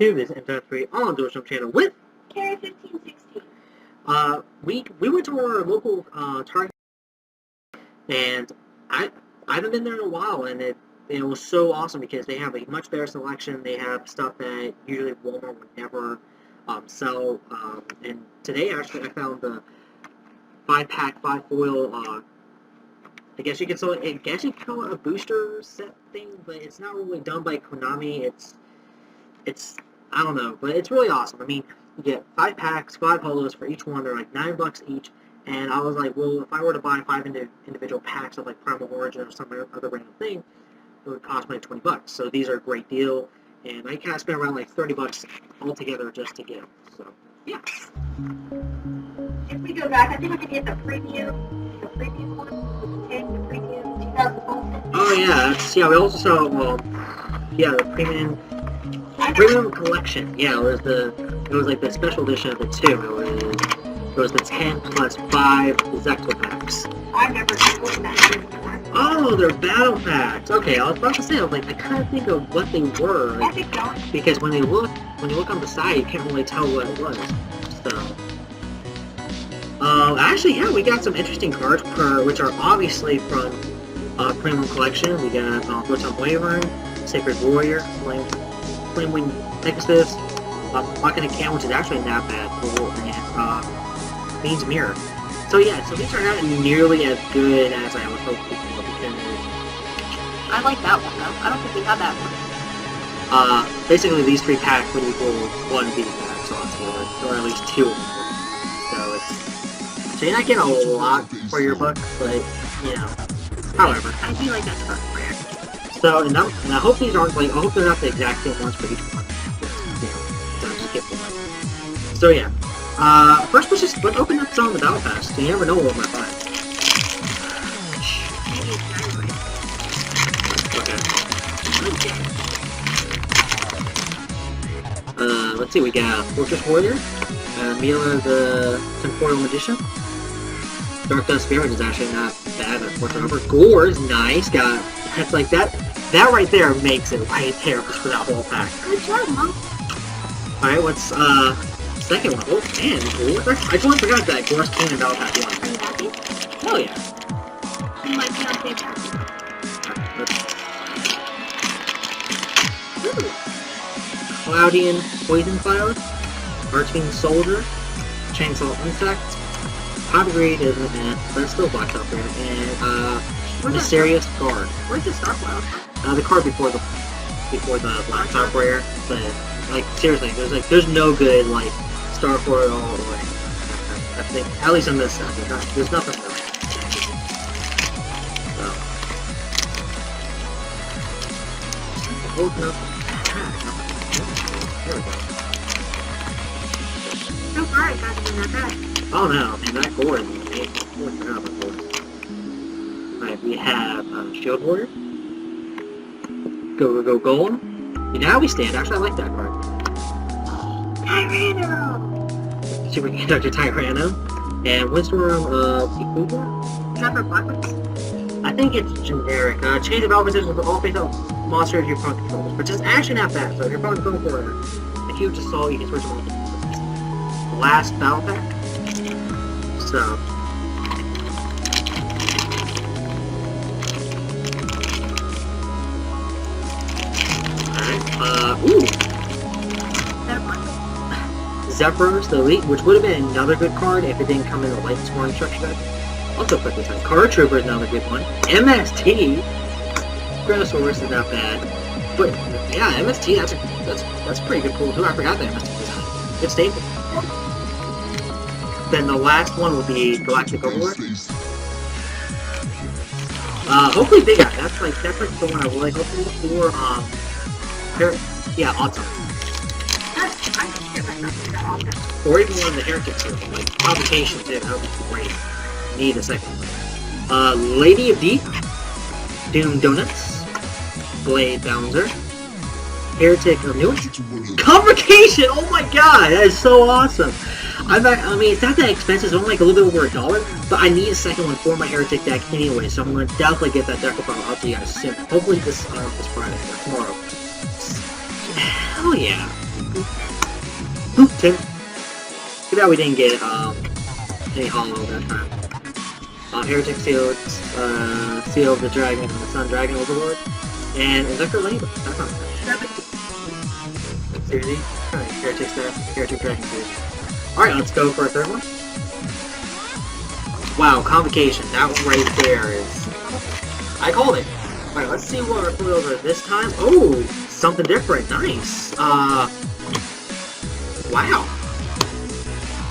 to this M3 on Doorstrom channel with Carry 1516. We went to our local Target, and I haven't been there in a while, and it was so awesome because they have a much better selection. They have stuff that usually Walmart would never sell. And today actually I found the 5-pack 5-foil. I guess you could call it a booster set thing, but it's not really done by Konami. It's I don't know, but it's really awesome. I mean, you get 5 packs, 5 holos for each one. They're like $9 each. And I was like, well, if I were to buy 5 individual packs of like Primal Origin or some other random thing, it would cost me like $20. So these are a great deal, and I kind of spent around like $30 altogether just to get them. So yeah. If we go back, I think we could get the preview one, the preview 2012. Oh yeah, we also saw the premium collection. Yeah, it was like the special edition of it too. It was the 10 plus 5 Zecto packs. I've never seen that before. Oh, they're battle packs. Okay, I was about to say, I was like, I kind of think of what they were. I think not. Because when you look on the side, you can't really tell what it was. So, actually, yeah, we got some interesting cards, which are obviously from Premium Collection. We got Rotom Wyvern, Sacred Warrior, Flamewing Pegasus, Machina Cam, which is actually not bad, and Bean's Mirror. So yeah, so these are not nearly as good as I was hoping because I like that one though. I don't think we have that one. Basically these 3 packs would equal 1 beat pack, or at least 2 of them. So you're not getting a lot for your buck, but you know, however. I do like that card. So and I hope these aren't like, I hope they're not the exact same ones for each one. So yeah. First let's open up some of the Battle Pass, so you never know what we're buying. Okay. Let's see, we got Fortress Warrior, Mila the Temporal Magician, Dark Dust Spirit is actually not bad, unfortunately. Gore is nice, that's like that right there makes it right there just for that whole pack. Good job, Mom. Alright, what's, second one? Oh, man, Gore. I totally forgot that Gore's came in Battle Pack 1. Are you happy? Hell yeah. You might be on paper. Cloudian Poison Cloud, Archfiend Soldier, Chainsaw Insect, Poppygrade isn't it, but it's still blocked up there, and Mysterious Guard. Where's the Star Cloud? The card before the Black Star Warrior, but like seriously, there's no good like Star Warrior all the way. I think at least in this set, there's nothing really. So open up. There we go. So far, I got it in that bag. Oh no, man, that Gore is amazing. Alright, we have Shield Warrior. Go Golem. And now we stand. Actually, I like that card. Tyranno! Super Conductor Tyranno. And Windstorm Ikuba? Is that for Black Ones? I think it's generic. Change of opposition with all face-up monsters your opponent controls, which is actually not bad. So if your opponent's going for a huge assault, you can switch them on. Last battle pack. So. Ooh! Zephyrs, the Elite, which would have been another good card if it didn't come in the Lightning Scoring structure deck. Also put this in. Card Trooper is another good one. MST! Granosaurus is not bad. But, yeah, MST, that's pretty good cool too. I forgot that MST was on. Good staple. Then the last one will be Galactic Overlord. Hopefully Big Eye. That's like the one I really hope for. Yeah, Autumn. Or even one of the Heretics here, like Provocation too. That would be great. Need a second one. Lady of Deep, Doom Donuts, Blade Bouncer, Heretic of Newt, Convocation! Oh my god, that is so awesome! I mean, it's not that expensive, it's only like a little bit over $1, but I need a second one for my Heretic deck anyway, so I'm going to definitely get that deck out to you guys soon. Hopefully this Friday or tomorrow. Hell yeah. Oop, Tim. Too bad we didn't get any hollow that time. Heretic Seal, Seal of the Dragon, the Sun Dragon Overlord, and Electro Labor. That's not bad. Seriously? Alright, Heretic Staff, Heretic Dragon Series. Alright, let's go for a third one. Wow, Convocation. That one right there is... I called it. Alright, let's see what our foils are this time. Oh, something different. Nice. Wow.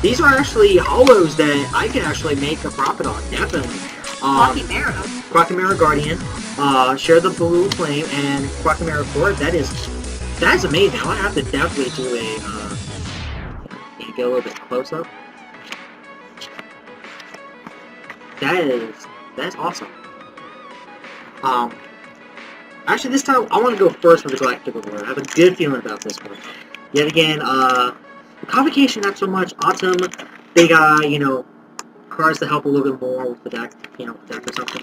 These are actually hollows that I can actually make a profit on, definitely. Quackimera Guardian, Share the Blue Flame, and Quackimera Cord. That is amazing. I'll have to definitely do a, get a little bit close up. That's awesome. Actually this time I want to go first with the Galactic Award. I have a good feeling about this one. Yet again, Convocation not so much. Autumn, they got, you know, cards to help a little bit more with the deck, you know, deck or something.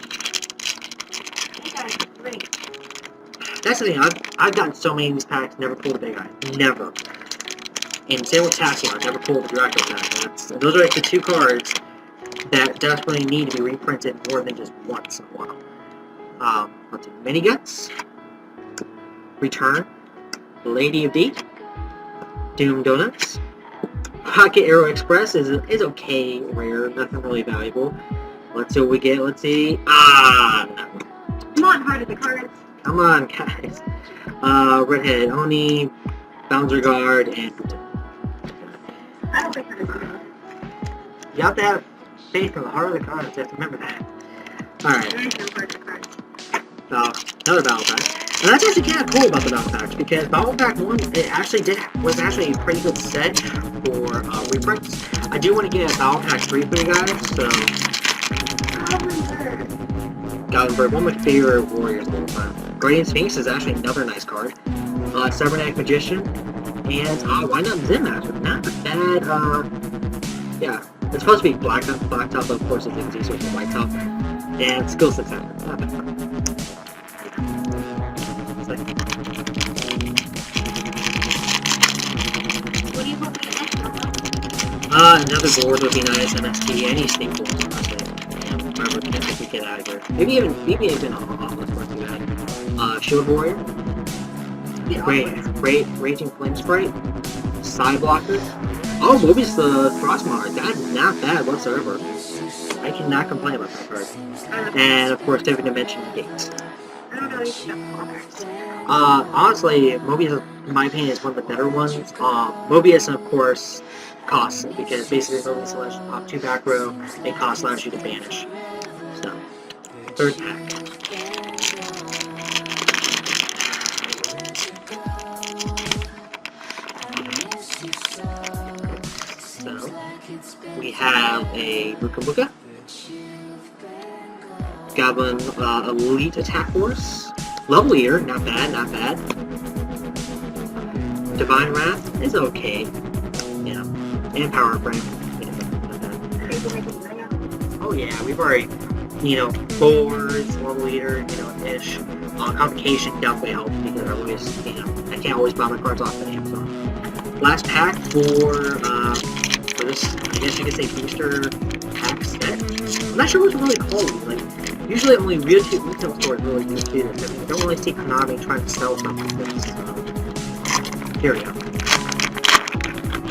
That's the thing, I've gotten so many of these packs, never pulled a big eye. Never. And same with Tassilon, never pulled a Draco pack. Those are like the two cards that desperately need to be reprinted more than just once in a while. Let's see, Mini Guts, Return, Lady of D, Doom Donuts, Pocket Arrow Express is okay, rare, nothing really valuable. Let's see what we get, let's see. No. Come on, Heart of the Cards. Come on, guys. Redhead, Oni, Bouncer Guard, and I don't think that's good. you have to have faith in the Heart of the Cards, you have to remember that. Alright. There is no Heart of the Cards. Another Battle Pack. And that's actually kind of cool about the Battle Packs, because Battle Pack 1, it actually was actually a pretty good set for reprints. I do want to get a Battle Pack 3 for you guys, so... Goblin Bird, one of my favorite warriors of all time. Guardian Sphinx is actually another nice card. Cybernetic Magician, and why not Zimash? Not bad, yeah. It's supposed to be black top, but of course it's easy, so it's a white top. And Skill 600. Not bad. What do you hope to get next one? Another board would be nice, MST, any staples, honestly. Whatever we can get out of here. Maybe even a let's work through that. Shield Warrior. Great, Raging Flame Sprite. Side Blocker. Oh, Mobius the Frostmonger. That's not bad whatsoever. I cannot complain about that card. And of course, Different Dimension Gates. I don't know anything about cards. Honestly, Mobius, in my opinion, is one of the better ones. Mobius, of course, costs, because basically Mobius allows you to pop 2 back row, and cost allows you to banish. So, third pack. So, we have a Buka Buka. Goblin Elite Attack Force. Level Eater, not bad, not bad. Divine Wrath is okay. Yeah. And Power Frame. Yeah, not bad. Oh yeah, we've already, you know, boards, level eater, you know, ish. Complication definitely helps because I always, you know, I can't always buy my cards off the Amazon. Last pack for this, I guess you could say booster pack set. I'm not sure what to really call it. Like, usually only retail stores really use this. I mean, you don't really see Konami trying to sell something like this. Here we go.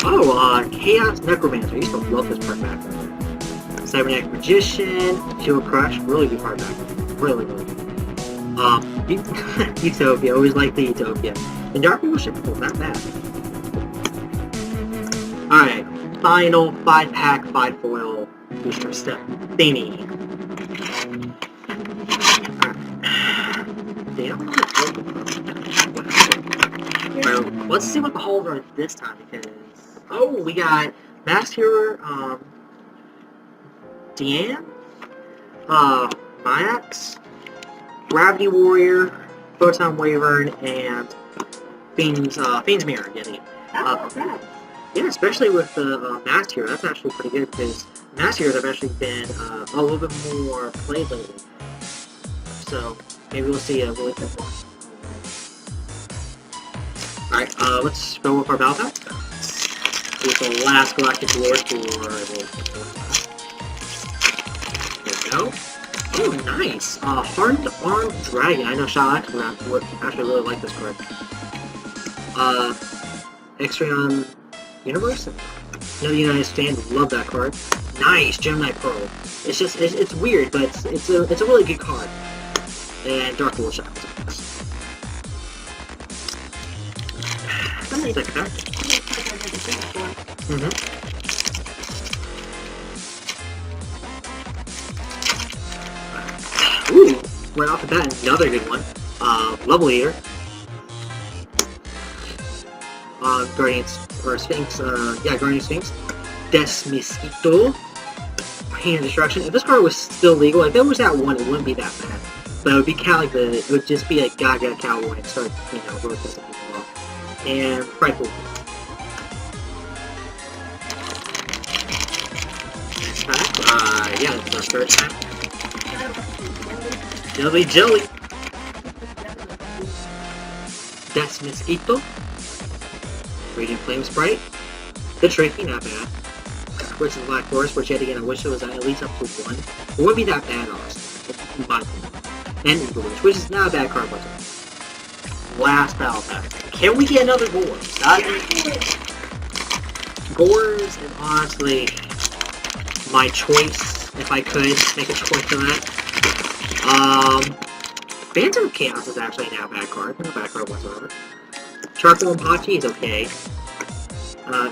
Oh, Chaos Necromancer. I used to love this part back then. Cybernetic Magician, Shield Crush, really good part back then. Really, really good. Utopia, always like the Utopia. And Dark Worship, not bad. Alright, final 5-pack, 5-foil booster step thingy. Alright, let's see what the holes are this time, because... Oh, we got Masked Hero, Deanne, Mayax, Gravity Warrior, Photon Wyvern, and Fiend's Mirror getting it. Yeah, especially with the Masked Hero, that's actually pretty good, because Masked Heroes have actually been a little bit more played lately. So, maybe we'll see a really good one. Alright, let's go with our battle pack. With the last Galactic Lord for... There we go. Oh, nice! Hardened Armed Dragon. I know Shao actually really like this card. Extrion Universe? No, the United States, love that card. Nice! Gemini Pearl. It's just, it's weird, but it's a really good card. And Dark Wolf Shadows, of course. That's a nice card. Ooh! Right off the bat, another good one. Level Eater. Guardians, or Sphinx, Guardian Sphinx. Des Mosquito. Pain of Destruction. If this card was still legal, if it was at 1, it wouldn't be that bad. But it would be kind of like it would just be like Gaga Cowboy and start, really pissing people off. And Frightful. Next pack, that's our third pack. Jelly Jelly. Des Mosquito. Radiant Flame Sprite. The Tricky, not bad. Which is Black Forest, which yet again I wish it was at least up to 1. It wouldn't be that bad, honestly, in my opinion. And Eagle Witch, which is not a bad card whatsoever. Last battle pack. Can we get another Gores? Gores is honestly my choice, if I could make a choice for that. Phantom Chaos is actually not a bad card. Not a bad card whatsoever. Charcoal and Pachi is okay.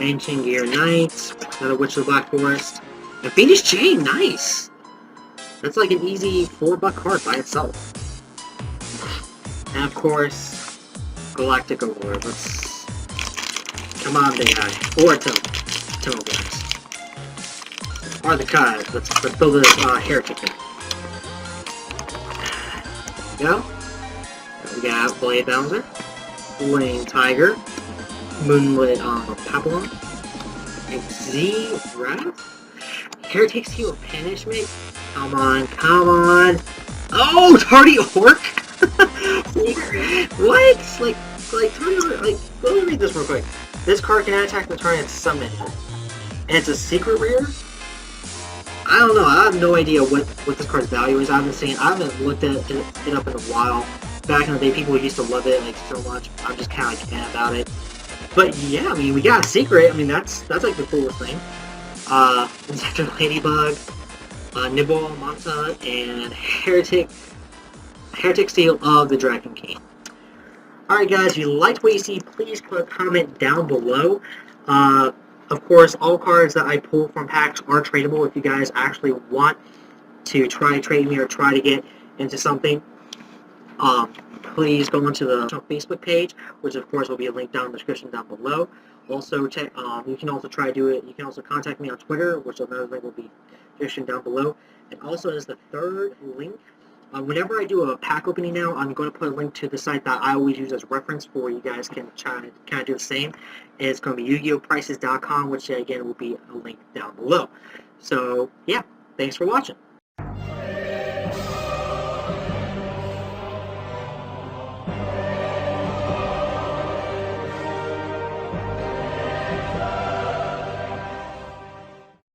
Ancient Gear Knight, another Witch of the Black Forest. And Phoenix Chain, nice! That's like an easy $4 card by itself. And of course, Galactic Award. Let's... Come on, big guy. Or Tunnel Blacks. Or the Kai. Let's build this Heretic in. There we go. We got Blade Bouncer. Flame Tiger. Moonlit Papillon. Wrath? Heretic Seal of Punishment? Come on, come on! Oh, Tardy Orc? What? Like, Tardy Orc, let me read this real quick. This card can attack the turn it's summoned. And it's a secret rare? I don't know, I have no idea what this card's value is. I haven't looked at it up in a while. Back in the day, people used to love it, so much. I'm just kind of like, about it. But yeah, I mean, we got a secret. I mean, that's like the coolest thing. Inspector Ladybug, Nibble Manta, and Heretic Seal of the Dragon King. Alright guys, if you liked what you see, please put a comment down below. Of course, all cards that I pull from packs are tradable if you guys actually want to try trade me or try to get into something. Please go onto the Facebook page, which of course will be a link down in the description down below. Also, check. You can also try to do it. You can also contact me on Twitter, which another link will be in the description down below. And also, as the third link, whenever I do a pack opening now, I'm going to put a link to the site that I always use as reference for you guys can try to kind of do the same. It's going to be YugiOhPrices.com, which again will be a link down below. So yeah, thanks for watching.